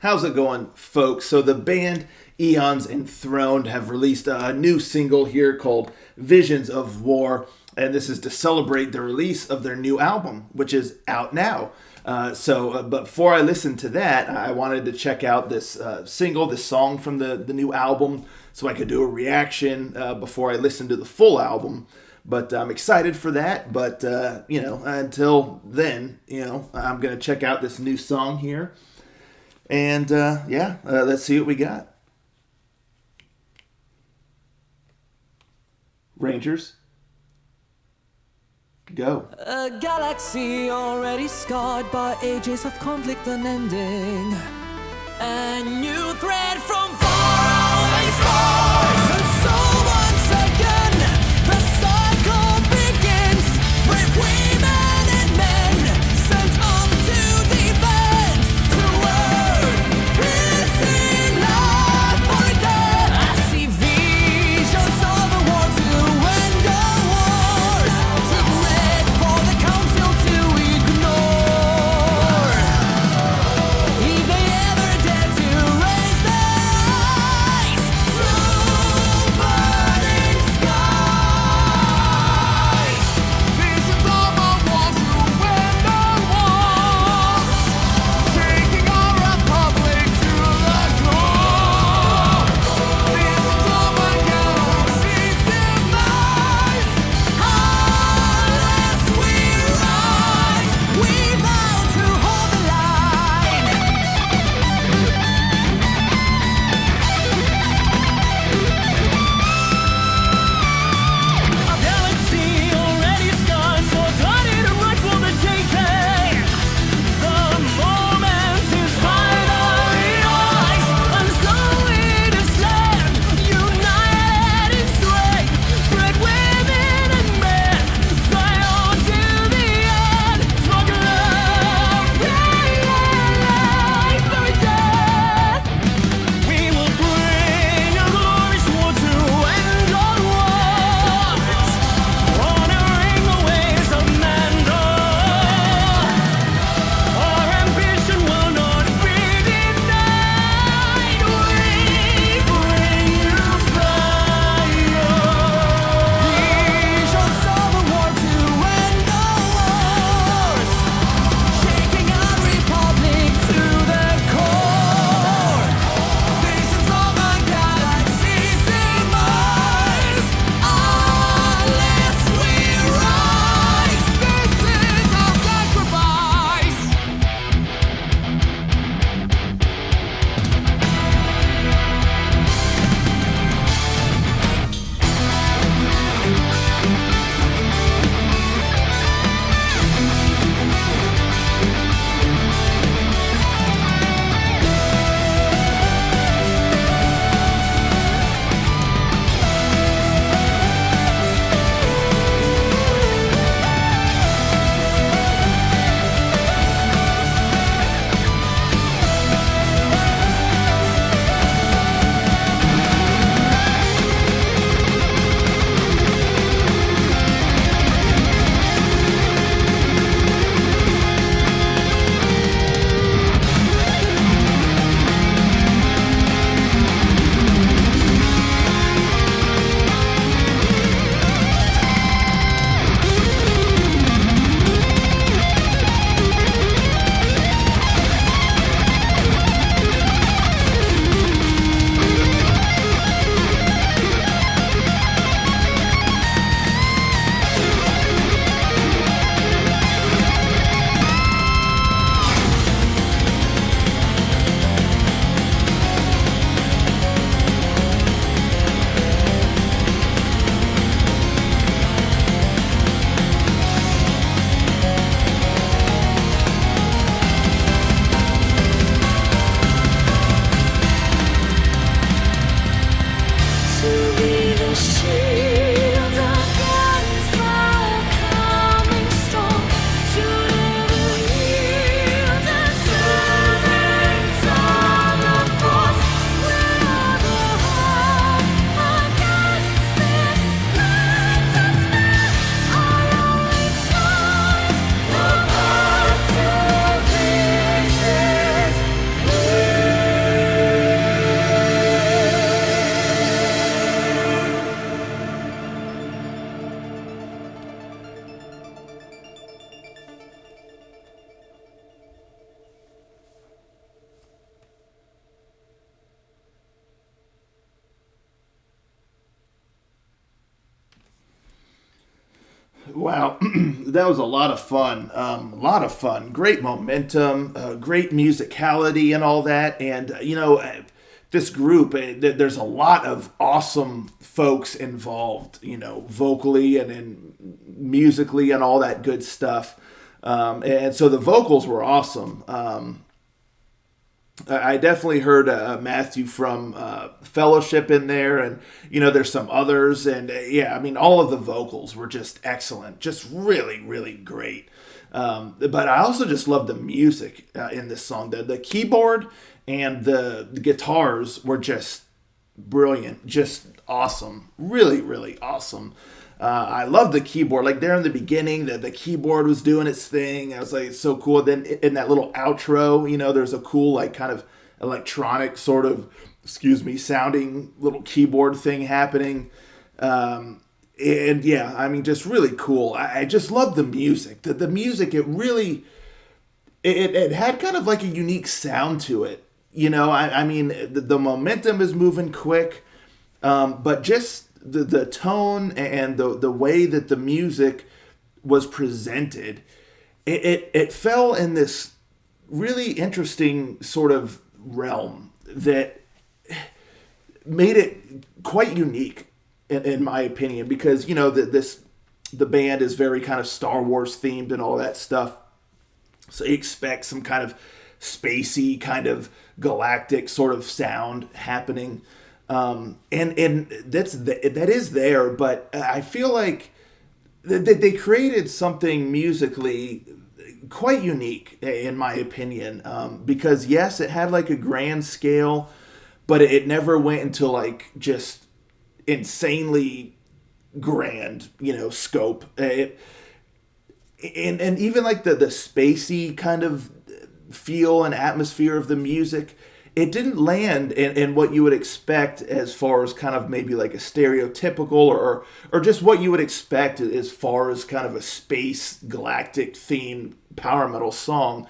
How's it going, folks? So the band Eons Enthroned have released a new single here called Visions of War, and this is to celebrate the release of their new album, which is out now. But before I listened to that, I wanted to check out this single, this song from the new album, so I could do a reaction before I listened to the full album. But I'm excited for that. But, until then, I'm going to check out this new song here. And, let's see what we got. Rangers, go. A galaxy already scarred by ages of conflict unending. A new thread from faraway stars. And so once again, the cycle begins with women and men sent off to defend the world. Piercing life for death. I see visions of the war to end the wars, to break for the council to ignore. If they ever dare to raise their eyes through burning skies, visions of a war to end the wars, taking our republic to the core. Visions of a galaxy's demise. Unless we rise, we vow to hold the line. A galaxy already scarred, so started to run for the taking. The moment is finally ours, and so it is land, united in strength, great women and men, fly on to the end, for love, life or death. We will bring a glorious war to end all wars, honoring the ways of Mandor. Our ambition will not be denied. We bring you fire. Visions of a war to end the wars, shaking our republic to the core. Visions of a galaxy's demise. Unless we rise, this is our sacrifice. To be the shield against the coming storm, to never yield the servants of the force. We are the hope against this madness. Our only choice, the path to pieces. Wow, that was a lot of fun. A lot of fun. Great momentum, great musicality, and all that. And this group, there's a lot of awesome folks involved. Vocally and musically and all that good stuff. And so the vocals were awesome. I definitely heard Matthew from Fellowship in there, and there's some others, and yeah, I mean, all of the vocals were just excellent, just really, really great. But I also just love the music in this song. The keyboard and the guitars were just brilliant, just awesome, really, really awesome. I love the keyboard. Like there in the beginning, the keyboard was doing its thing. I was like, it's so cool. Then in that little outro, there's a cool like kind of electronic sort of, sounding little keyboard thing happening. And yeah, I mean, just really cool. I just love the music. The music, it really, it had kind of like a unique sound to it. I mean, the momentum is moving quick, but just the tone and the way that the music was presented, it fell in this really interesting sort of realm that made it quite unique in my opinion, because the band is very kind of Star Wars themed and all that stuff, so you expect some kind of spacey kind of galactic sort of sound happening. And that is there, but I feel like they created something musically quite unique, in my opinion. Because yes, it had like a grand scale, but it never went into like just insanely grand, scope. And even like the spacey kind of feel and atmosphere of the music, it didn't land in what you would expect as far as kind of maybe like a stereotypical or just what you would expect as far as kind of a space galactic themed power metal song.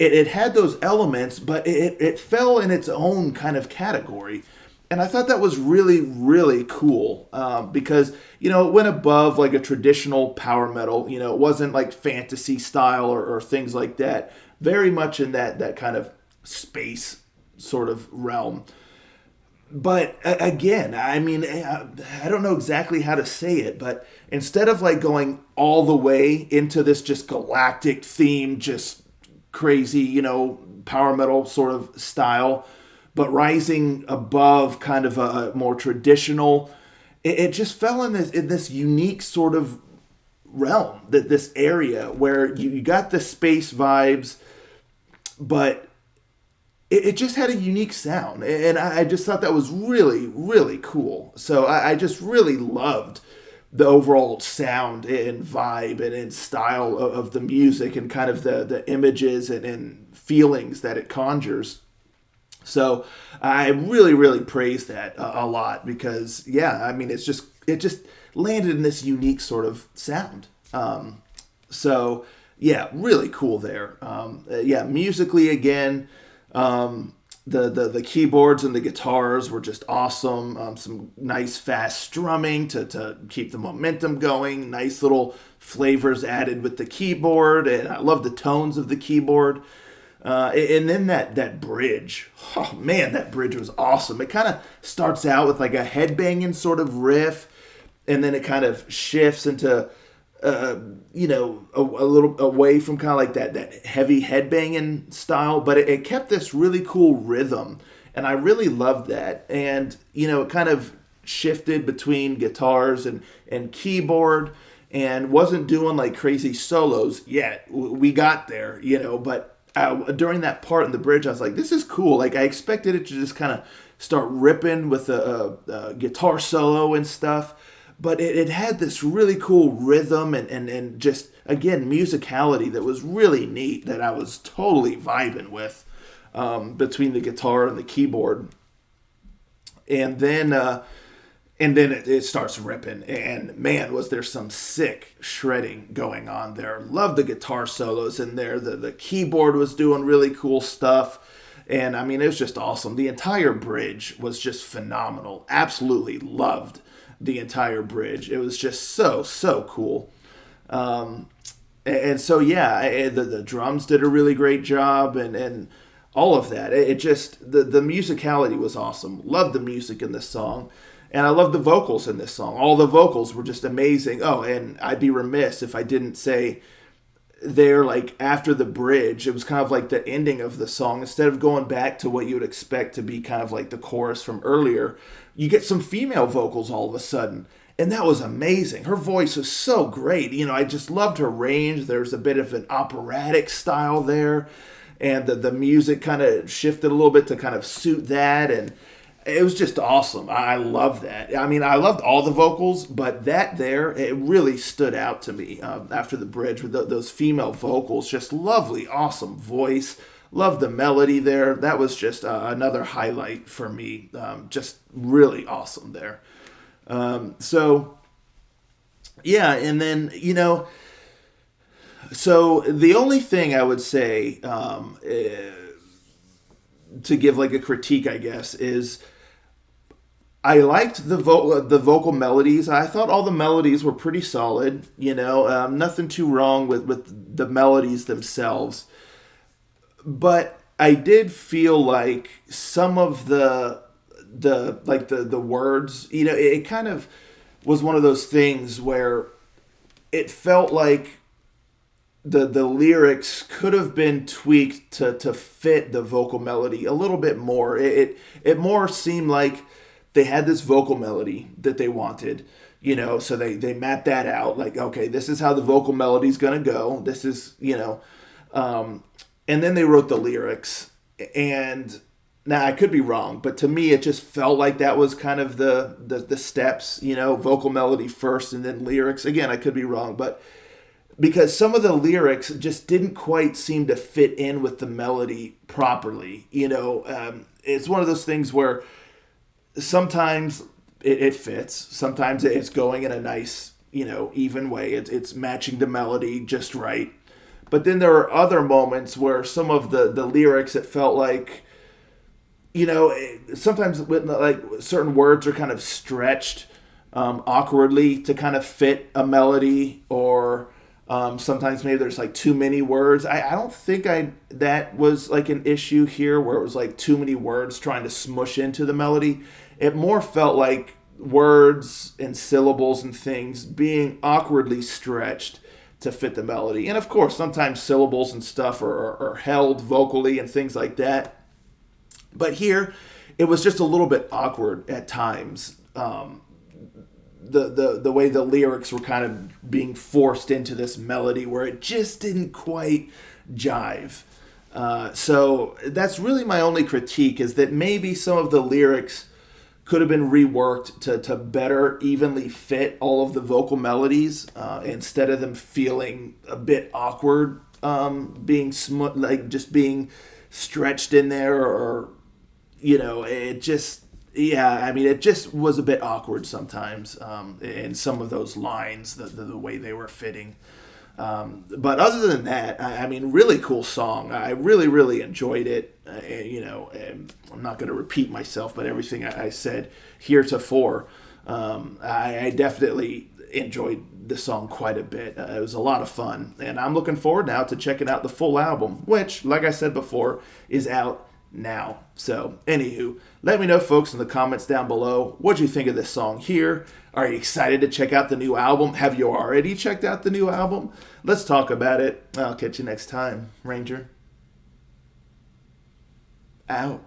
It had those elements, but it fell in its own kind of category. And I thought that was really, really cool, because, it went above like a traditional power metal. It wasn't like fantasy style or things like that. Very much in that kind of space sort of realm. But again, I mean, I don't know exactly how to say it, but instead of like going all the way into this just galactic theme, just crazy, power metal sort of style, but rising above kind of a more traditional, it just fell in this unique sort of realm, this area where you got the space vibes, but it just had a unique sound, and I just thought that was really, really cool. So I just really loved the overall sound and vibe and style of the music and kind of the images and feelings that it conjures. So I really, really praise that a lot, because yeah, I mean, it just landed in this unique sort of sound. So yeah, really cool there. Yeah, musically again, the keyboards and the guitars were just awesome. Some nice fast strumming to keep the momentum going. Nice little flavors added with the keyboard, and I love the tones of the keyboard. And then that bridge, oh man, that bridge was awesome. It kind of starts out with like a headbanging sort of riff, and then it kind of shifts into a little away from kind of like that heavy headbanging style, but it kept this really cool rhythm, and I really loved that. And it kind of shifted between guitars and keyboard, and wasn't doing like crazy solos yet. We got there, but during that part in the bridge, I was like, this is cool. Like I expected it to just kind of start ripping with a guitar solo and stuff. But it had this really cool rhythm and just, again, musicality that was really neat, that I was totally vibing with, between the guitar and the keyboard. And then it starts ripping, and man, was there some sick shredding going on there. Love the guitar solos in there. The keyboard was doing really cool stuff. And I mean, it was just awesome. The entire bridge was just phenomenal. Absolutely loved the entire bridge. It was just so cool. And so yeah, the drums did a really great job, and all of that. It just the musicality was awesome. Loved the music in this song, and I loved the vocals in this song. All the vocals were just amazing. Oh, and I'd be remiss if I didn't say there, like after the bridge, it was kind of like the ending of the song. Instead of going back to what you would expect to be kind of like the chorus from earlier, you get some female vocals all of a sudden. And that was amazing. Her voice was so great. I just loved her range. There's a bit of an operatic style there. And the music kind of shifted a little bit to kind of suit that. And it was just awesome. I love that. I mean, I loved all the vocals, but that there, it really stood out to me after the bridge with those female vocals. Just lovely, awesome voice. Love the melody there. That was just another highlight for me. Just really awesome there. So, yeah, and then, so the only thing I would say to give like a critique, I guess, is I liked the vocal melodies. I thought all the melodies were pretty solid, nothing too wrong with the melodies themselves. But I did feel like some of the words, it kind of was one of those things where it felt like the lyrics could have been tweaked to fit the vocal melody a little bit more. It more seemed like they had this vocal melody that they wanted, so they mapped that out. Like, okay, this is how the vocal melody is going to go. This is, and then they wrote the lyrics. And now I could be wrong, but to me, it just felt like that was kind of the steps, vocal melody first and then lyrics. Again, I could be wrong, but because some of the lyrics just didn't quite seem to fit in with the melody properly. It's one of those things where sometimes it fits, sometimes it's going in a nice, even way. It's matching the melody just right. But then there are other moments where some of the lyrics, it felt like, sometimes with like certain words are kind of stretched awkwardly to kind of fit a melody, or sometimes maybe there's like too many words. I don't think that was like an issue here where it was like too many words trying to smush into the melody. It more felt like words and syllables and things being awkwardly stretched to fit the melody. And of course, sometimes syllables and stuff are held vocally and things like that. But here, it was just a little bit awkward at times. The way the lyrics were kind of being forced into this melody where it just didn't quite jive. So that's really my only critique, is that maybe some of the lyrics could have been reworked to better evenly fit all of the vocal melodies, instead of them feeling a bit awkward, being just being stretched in there, or it just, it just was a bit awkward sometimes in some of those lines, the way they were fitting. But other than that, really cool song. I really, really enjoyed it. And I'm not going to repeat myself, but everything I said heretofore, I definitely enjoyed the song quite a bit. It was a lot of fun, and I'm looking forward now to checking out the full album, which, like I said before, is out now. So, anywho, let me know, folks, in the comments down below, what you think of this song here. Are you excited to check out the new album? Have you already checked out the new album? Let's talk about it. I'll catch you next time. Ranger out.